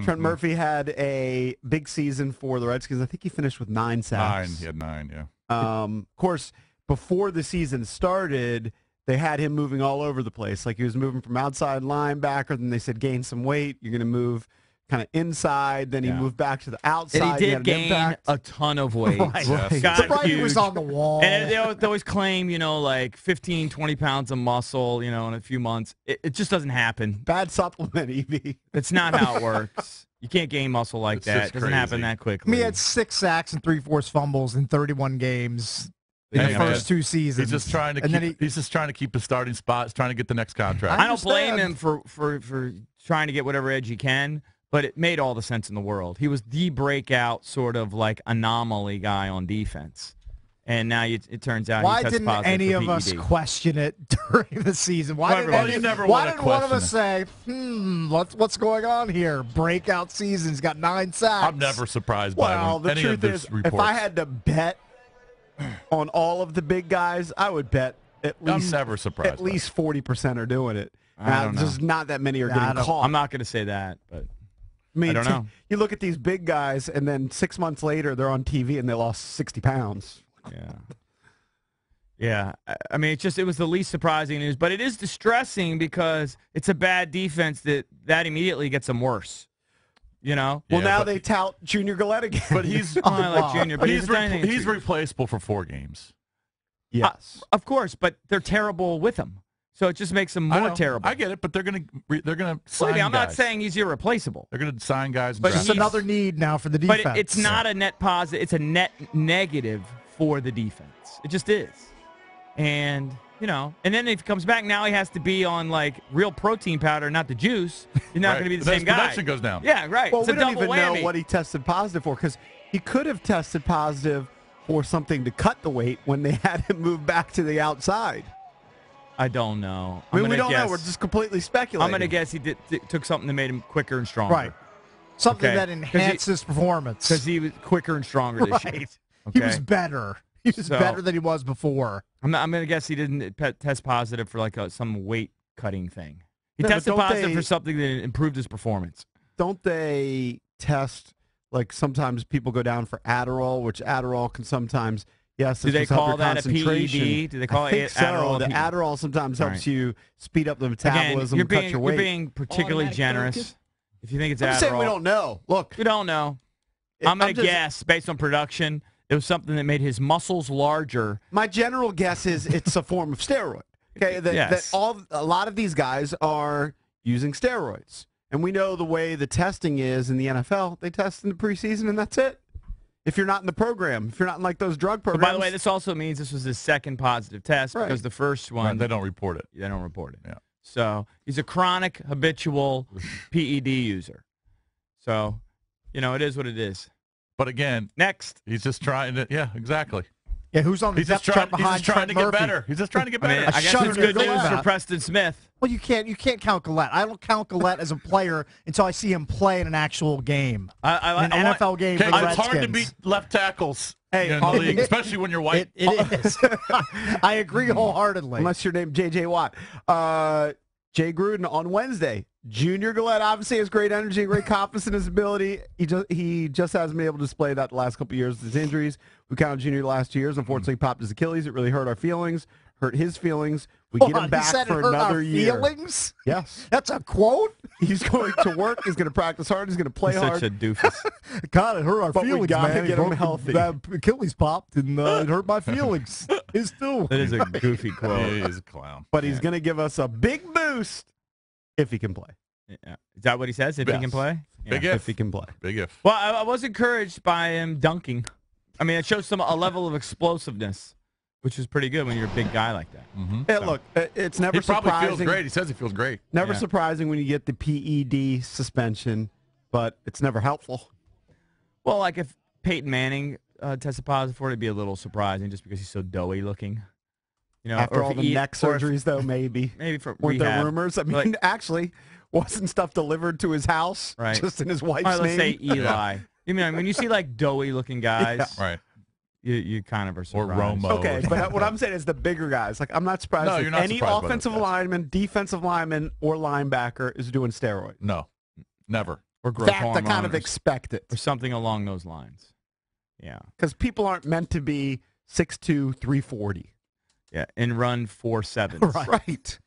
Trent Murphy had a big season for the Redskins. I think he finished with 9 sacks. He had 9, yeah. Of course, before the season started, they had him moving all over the place. Like he was moving from outside linebacker, then they said gain some weight. You're going to move kind of inside. Then he moved back to the outside. And he did gain a ton of weight. Right. Surprised he was on the wall. And they always claim, like 15, 20 pounds of muscle, in a few months. It just doesn't happen. Bad supplement, EB. That's not how it works. You can't gain muscle like that. It doesn't happen that quickly. He had 6 sacks and 3 forced fumbles in 31 games in the first 2 seasons. He's just trying to keep his starting spot. He's trying to get the next contract. I don't blame him for trying to get whatever edge he can. But it made all the sense in the world. He was the breakout sort of like anomaly guy on defense. And now it turns out he tests positive for PED. Why didn't any of us question it during the season? Why didn't one of us say, what's going on here? Breakout season's got 9 sacks. I'm never surprised by any of this reports. If I had to bet on all of the big guys, I would bet at least, I'm never surprised at least 40% are doing it. I don't know. Just not that many are getting caught. I'm not going to say that, but I don't know. You look at these big guys, and then 6 months later, they're on TV, and they lost 60 pounds. Yeah. Yeah. I mean, it was the least surprising news, but it is distressing because it's a bad defense that immediately gets them worse. Well, now they tout Junior Galette again. But he's I like Junior, but he's replaceable for 4 games. Yes. Of course, but they're terrible with him. So it just makes him more terrible. I get it, but they're gonna sign I'm guys. not saying he's irreplaceable. They're gonna sign guys. But it's another need now for the defense. But it's not a net positive. It's a net negative for the defense. It just is. And, and then if he comes back, now he has to be on, like, real protein powder, not the juice. He's not going to be the same guy. Production goes down. Yeah, right. Well, it's we a don't double even whammy. know what he tested positive for because he could have tested positive for something to cut the weight when they had him move back to the outside. I don't know. We don't know. We're just completely speculating. I'm going to guess he took something that made him quicker and stronger. Right. Something that enhanced his performance. Because he was quicker and stronger this year. Okay? He was better. He was better than he was before. I'm going to guess he didn't test positive for like some weight cutting thing. He tested positive for something that improved his performance. Don't they test, like sometimes people go down for Adderall, which Adderall can sometimes... Yes, do they call that a PED? Do they call it Adderall? The Adderall sometimes helps you speed up the metabolism and cut your weight. You're being particularly generous if you think it's Adderall. I'm saying we don't know. Look. We don't know. I'm going to guess, based on production, it was something that made his muscles larger. My general guess is it's a form of steroid. Okay, a lot of these guys are using steroids. And we know the way the testing is in the NFL. They test in the preseason, and that's it. If you're not in the program, if you're not in like those drug programs. But by the way, this also means this was his second positive test because the first one. They don't report it. They don't report it. Yeah. So he's a chronic, habitual PED user. So, it is what it is. But again, next. He's just trying to, exactly. Yeah, who's on the depth chart behind He's just trying to get better. He's just trying to get better. I guess it's good news for Preston Smith. Well, you can't count Galette. I don't count Galette as a player until I see him play in an actual game. An NFL game for the Redskins. It's hard to beat left tackles in the league, especially when you're white. It is. I agree wholeheartly. Unless your name J.J. Watt. Jay Gruden on Wednesday. Junior Galette obviously has great energy and great confidence in his ability. He just hasn't been able to display that the last couple of years with his injuries. We counted Junior the last 2 years. Unfortunately, he popped his Achilles. It really hurt our feelings, hurt his feelings. We get him back for another year. Feelings? Yes. That's a quote? He's going to work. He's going to practice hard. He's going to play hard. Such a doofus. God, it hurt our feelings, we gotta man. Get him healthy. That Achilles popped, and it hurt my feelings. His too. That is a goofy quote. He is a clown. But he's going to give us a big boost if he can play. Yeah. Is that what he says? If he can play? Big if he can play. Big if. Well, I was encouraged by him dunking. I mean, it shows a level of explosiveness, which is pretty good when you're a big guy like that. Mm-hmm. Hey, look, it's never surprising. He probably feels great. He says he feels great. Never surprising when you get the PED suspension, but it's never helpful. Well, like if Peyton Manning tested positive for it, it'd be a little surprising just because he's so doughy looking. After all the neck surgeries, though, maybe. Maybe for weren't rehab. there rumors? I mean, actually, wasn't stuff delivered to his house just in his wife's let's name? say Eli. You mean when you see like doughy looking guys, right? You kind of are surprised. Or Romo. Okay, but what I'm saying is the bigger guys. Like I'm not surprised. No, you're not any surprised offensive lineman, defensive lineman, or linebacker is doing steroids. No, never. or growth fact to kind of expect it. Or something along those lines. Yeah. Because people aren't meant to be 6'2", 340. Yeah, and run 4.7. Right.